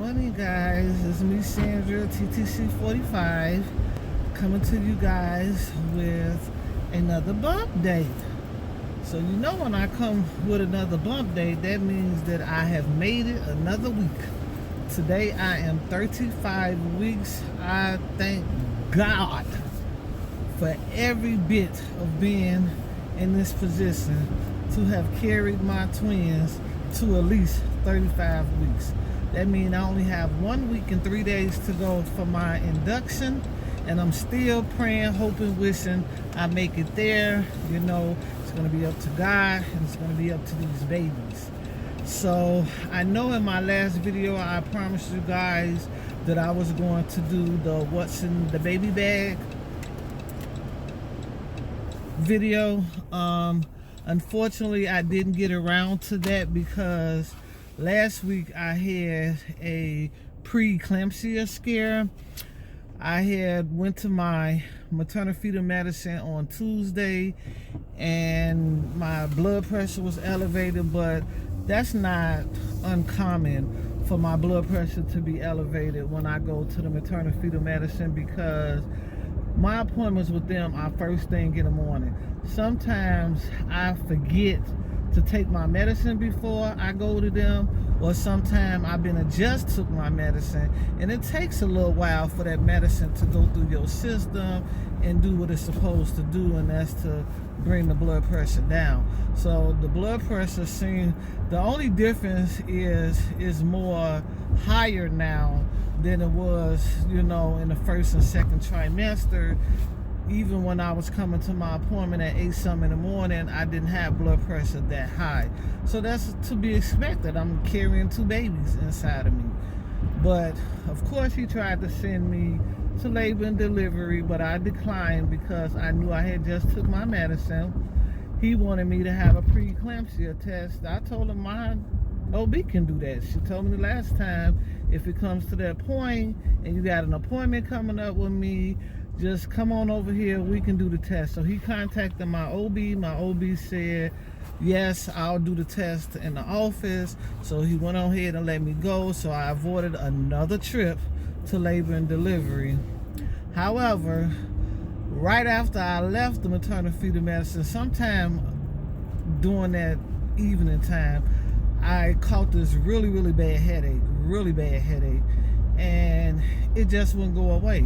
morning, guys. It's me, Sandra, TTC 45, coming to you guys with another bump date. So you know when I come with another bump date, that means that I have made it another week. Today I am 35 weeks. I thank God for every bit of being in this position to have carried my twins to at least 35 weeks. That means I only have 1 week and 3 days to go for my induction, and I'm still praying, hoping, wishing I make it there. You know, it's going to be up to God, and it's going to be up to these babies. So I know in my last video I promised you guys that I was going to do the what's in the baby bag video. Unfortunately, I didn't get around to that because last week I had a preeclampsia scare. I had went to my maternal fetal medicine on Tuesday and my blood pressure was elevated, but that's not uncommon for my blood pressure to be elevated when I go to the maternal fetal medicine, because my appointments with them are first thing in the morning. Sometimes I forget to take my medicine before I go to them, or sometimes I've been just took my medicine and it takes a little while for that medicine to go through your system and do what it's supposed to do, and that's to bring the blood pressure down. So the blood pressure the only difference is more higher now than it was, you know, in the first and second trimester. Even when I was coming to my appointment at 8 something in the morning, I didn't have blood pressure that high. So that's to be expected. I'm carrying 2 babies inside of me. But of course he tried to send me to labor and delivery, but I declined because I knew I had just took my medicine. He wanted me to have a preeclampsia test. I told him my OB can do that. She told me the last time, if it comes to that point and you got an appointment coming up with me, just come on over here, we can do the test. So he contacted my OB. My OB said, yes, I'll do the test in the office. So he went on ahead and let me go. So I avoided another trip to labor and delivery. However, right after I left the maternal fetal medicine, sometime during that evening time, I caught this really bad headache, and it just wouldn't go away.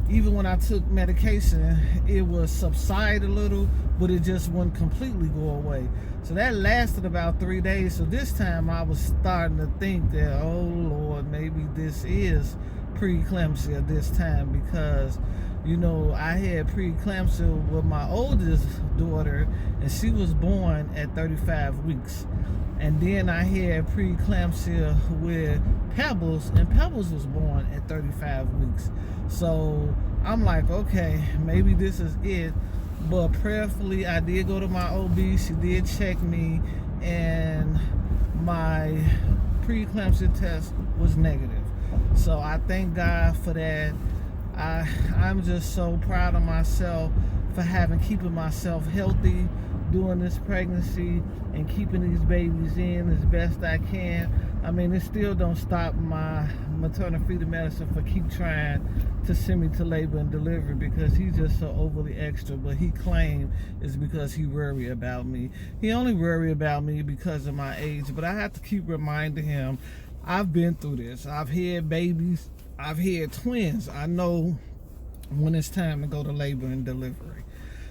Even when I took medication, it would subside a little, but it just wouldn't completely go away. So that lasted about 3 days. So this time I was starting to think that, oh Lord, maybe this is preeclampsia this time, because, you know, I had preeclampsia with my oldest daughter and she was born at 35 weeks. And then I had preeclampsia with Pebbles, and Pebbles was born at 35 weeks. So I'm like, okay, maybe this is it. But prayerfully, I did go to my OB. She did check me, and my preeclampsia test was negative. So I thank God for that. I'm just so proud of myself for keeping myself healthy during this pregnancy and keeping these babies in as best I can. I mean, it still don't stop my maternal fetal medicine for keep trying to send me to labor and delivery, because he's just so overly extra. But he claimed it's because he worry about me. He only worry about me because of my age, but I have to keep reminding him, I've been through this. I've had babies. I've had twins. I know when it's time to go to labor and delivery.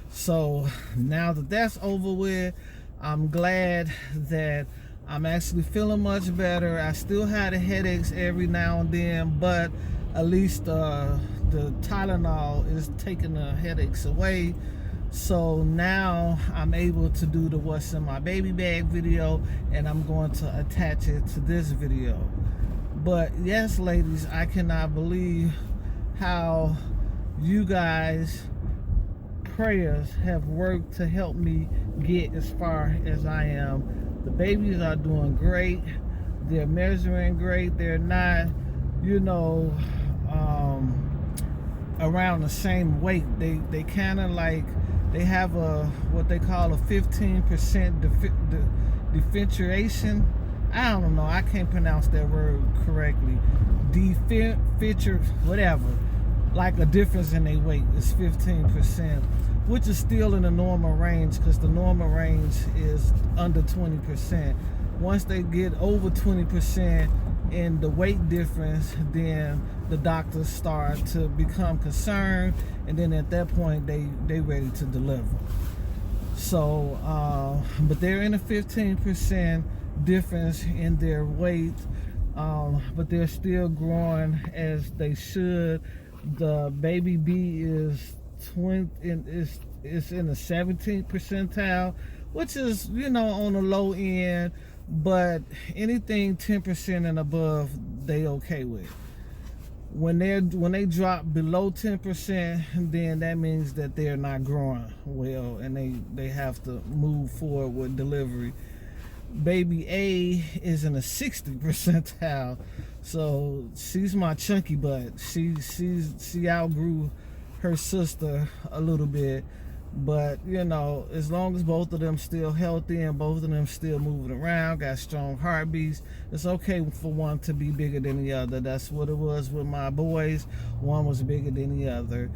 So now that that's over with, I'm glad that I'm actually feeling much better. I still had the headaches every now and then, but at least the Tylenol is taking the headaches away. So now I'm able to do the what's in my baby bag video, and I'm going to attach it to this video. But yes, ladies, I cannot believe how you guys' prayers have worked to help me get as far as I am. The babies are doing great. They're measuring great. They're not, you know, around the same weight. They kind of like, they have what they call a 15% differentiation. I don't know, I can't pronounce that word correctly. Feature, whatever. Like a difference in their weight is 15%, which is still in the normal range, because the normal range is under 20%. Once they get over 20% in the weight difference, then the doctors start to become concerned, and then at that point they ready to deliver. So but they're in a 15% difference in their weight, but they're still growing as they should. The baby B is in the 17th percentile, which is, you know, on the low end, but anything 10% and above they okay with. When they drop below 10%, then that means that they're not growing well, and they have to move forward with delivery. Baby A is in a 60th percentile, so she's my chunky butt. She outgrew her sister a little bit, but you know, as long as both of them still healthy and both of them still moving around, got strong heartbeats, it's okay for one to be bigger than the other. That's what it was with my boys. One was bigger than the other.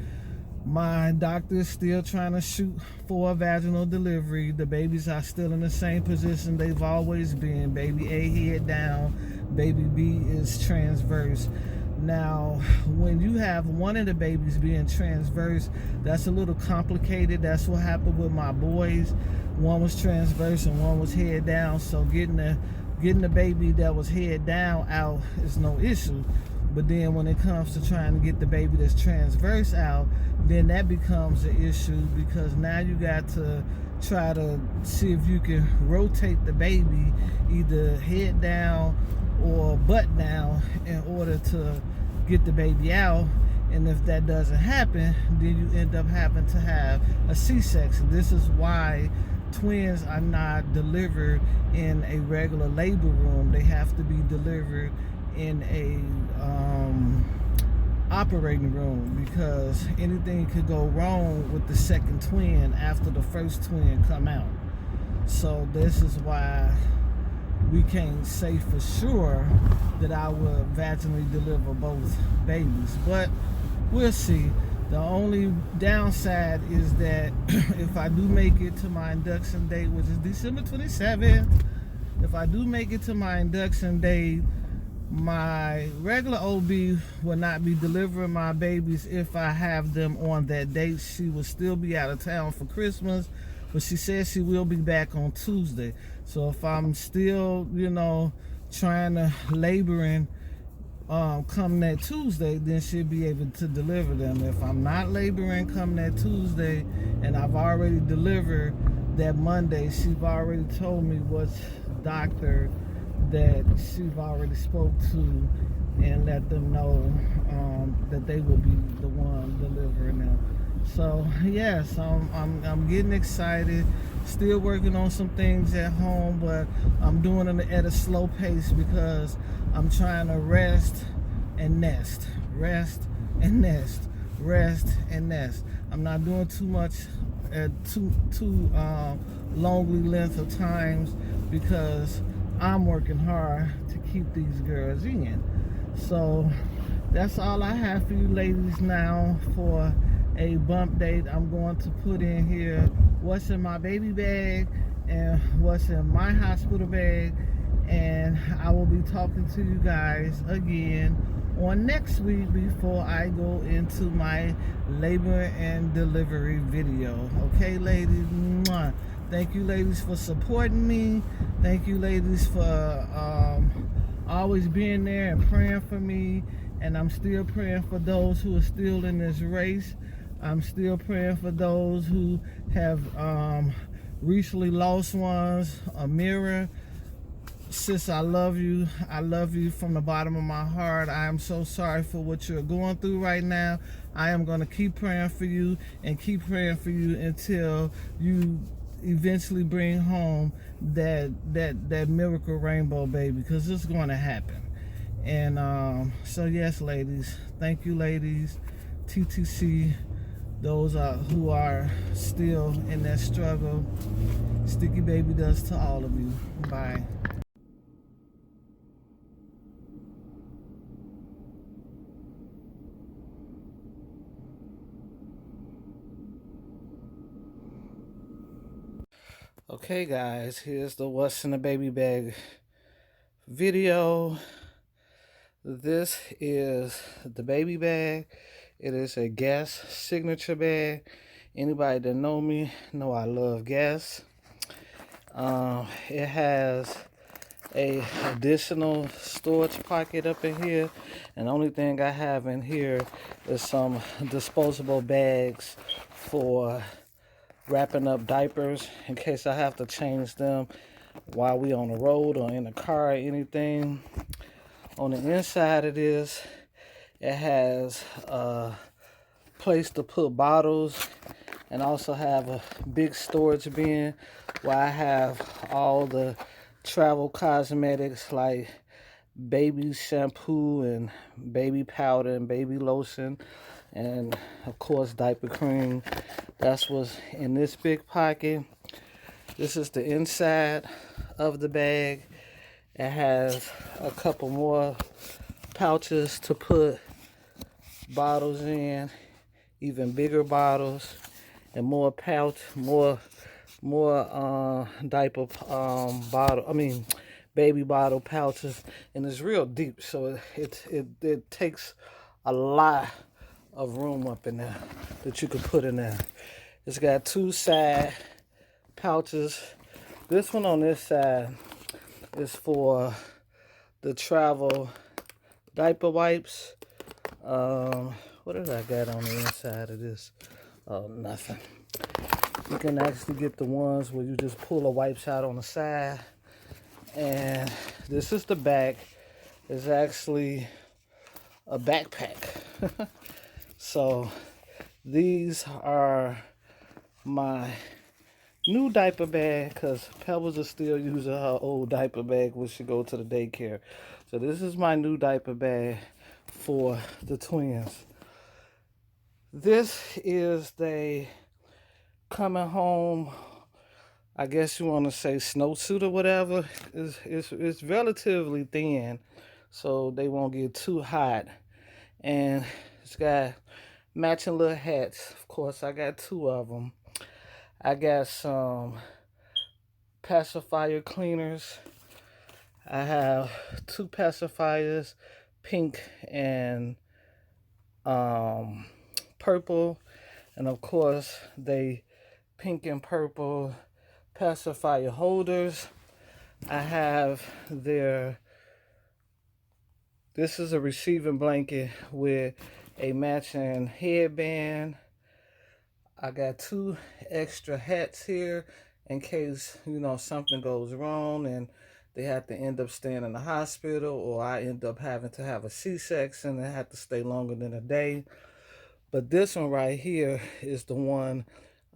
My doctor is still trying to shoot for a vaginal delivery. The babies are still in the same position they've always been. Baby A head down, baby B is transverse. Now, when you have one of the babies being transverse, that's a little complicated. That's what happened with my boys. One was transverse and one was head down. So getting the baby that was head down out is no issue. But then when it comes to trying to get the baby that's transverse out, then that becomes an issue, because now you got to try to see if you can rotate the baby either head down or butt down in order to get the baby out. And if that doesn't happen, then you end up having to have a C-section. This is why twins are not delivered in a regular labor room. They have to be delivered in a operating room, because anything could go wrong with the second twin after the first twin come out. So this is why we can't say for sure that I will vaginally deliver both babies, but we'll see. The only downside is that if I do make it to my induction date, which is December 27th, if I do make it to my induction date, my regular OB will not be delivering my babies if I have them on that date. She will still be out of town for Christmas, but she says she will be back on Tuesday. So if I'm still, you know, trying to laboring come that Tuesday, then she'll be able to deliver them. If I'm not laboring come that Tuesday and I've already delivered that Monday, she's already told me what doctor that she's already spoke to, and let them know that they will be the one delivering them. So yes, I'm getting excited. Still working on some things at home, but I'm doing it at a slow pace because I'm trying to rest and nest, rest and nest, rest and nest. I'm not doing too much at too longly length of times, because I'm working hard to keep these girls in. So that's all I have for you ladies now for a bump date. I'm going to put in here what's in my baby bag and what's in my hospital bag, and I will be talking to you guys again on next week before I go into my labor and delivery video. Okay, ladies? Mwah. Thank you, ladies, for supporting me. Thank you, ladies, for always being there and praying for me. And I'm still praying for those who are still in this race. I'm still praying for those who have recently lost ones. Amira, sis, I love you. I love you from the bottom of my heart. I am so sorry for what you're going through right now. I am going to keep praying for you and keep praying for you until you eventually bring home that miracle rainbow baby, because it's going to happen. And so yes, ladies, thank you, ladies. TTC, those who are still in that struggle. Sticky baby does to all of you. Bye. Okay guys, here's the what's in the baby bag video. This is the baby bag. It is a Guess signature bag. Anybody that know me know I love Guess. It has a additional storage pocket up in here, and the only thing I have in here is some disposable bags for wrapping up diapers in case I have to change them while we on the road or in the car or anything. On the inside of this, it has a place to put bottles, and also have a big storage bin where I have all the travel cosmetics like baby shampoo and baby powder and baby lotion, and of course diaper cream. That's what's in this big pocket. This is the inside of the bag. It has a couple more pouches to put bottles in, even bigger bottles, and more diaper baby bottle pouches, and it's real deep, so it takes a lot of room up in there that you could put in there. It's got two side pouches. This one on this side is for the travel diaper wipes. What did I got on the inside of this? Oh, nothing. You can actually get the ones where you just pull the wipes out on the side. And this is the back. It's actually a backpack. So these are my new diaper bag, because Pebbles is still using her old diaper bag when she go to the daycare. So this is my new diaper bag for the twins. This is the coming home, I guess you want to say snowsuit or whatever. It's relatively thin, so they won't get too hot. And it's got matching little hats. Of course, I got two of them. I got some pacifier cleaners. I have two pacifiers, pink and purple. And of course, they pink and purple pacifier holders. I have this is a receiving blanket with a matching headband. I got two extra hats here in case, something goes wrong and they have to end up staying in the hospital, or I end up having to have a C-section and have to stay longer than a day. But this one right here is the one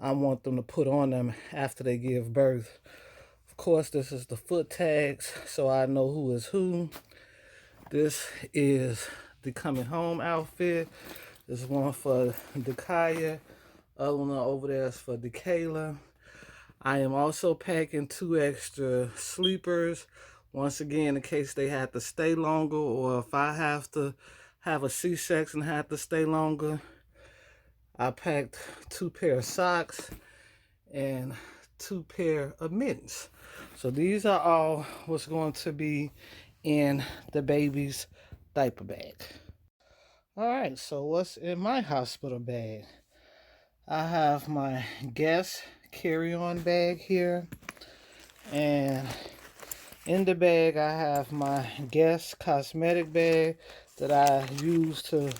I want them to put on them after they give birth. Of course, this is the foot tags, so I know who is who. This is the coming home outfit. This is one for Dakaya. Other one over there is for Dakayla. I am also packing two extra sleepers, once again in case they have to stay longer, or if I have to have a C-section and have to stay longer. I packed two pair of socks and two pair of mittens. So these are all what's going to be in the baby's diaper bag. All right, so what's in my hospital bag? I have my Guess carry-on bag here, and in the bag I have my Guess cosmetic bag that I use to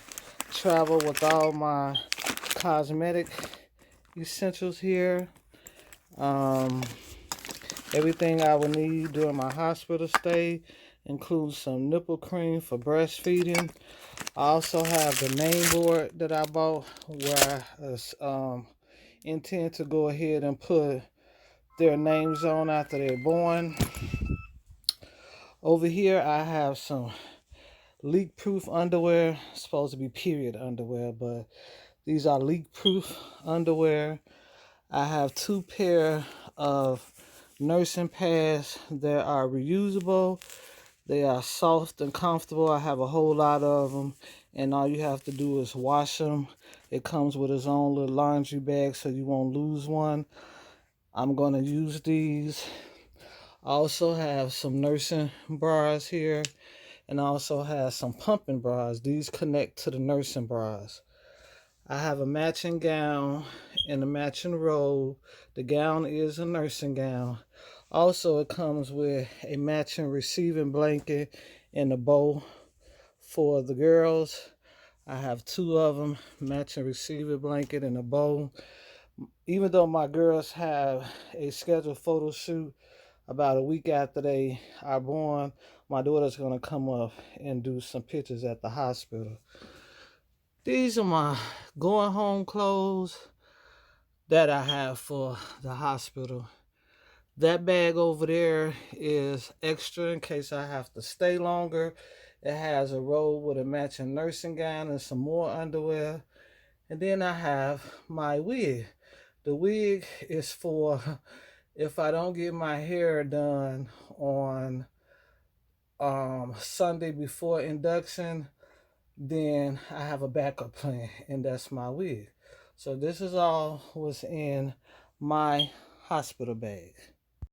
travel with all my cosmetic essentials here. Everything I will need during my hospital stay includes some nipple cream for breastfeeding. I also have the name board that I bought, where I intend to go ahead and put their names on after they're born. Over here I have some leak-proof underwear. It's supposed to be period underwear, but these are leak-proof underwear. I have two pair of nursing pads that are reusable. They are soft and comfortable. I have a whole lot of them, and all you have to do is wash them. It comes with its own little laundry bag, so you won't lose one. I'm going to use these. I also have some nursing bras here, and I also have some pumping bras. These connect to the nursing bras. I have a matching gown and a matching robe. The gown is a nursing gown. Also, it comes with a matching receiving blanket and a bow for the girls. I have two of them, matching receiving blanket and a bow. Even though my girls have a scheduled photo shoot about a week after they are born, my daughter's going to come up and do some pictures at the hospital. These are my going home clothes that I have for the hospital. That bag over there is extra in case I have to stay longer. It has a robe with a matching nursing gown and some more underwear. And then I have my wig. The wig is for if I don't get my hair done on Sunday before induction, then I have a backup plan, and that's my wig. So this is all what's in my hospital bag.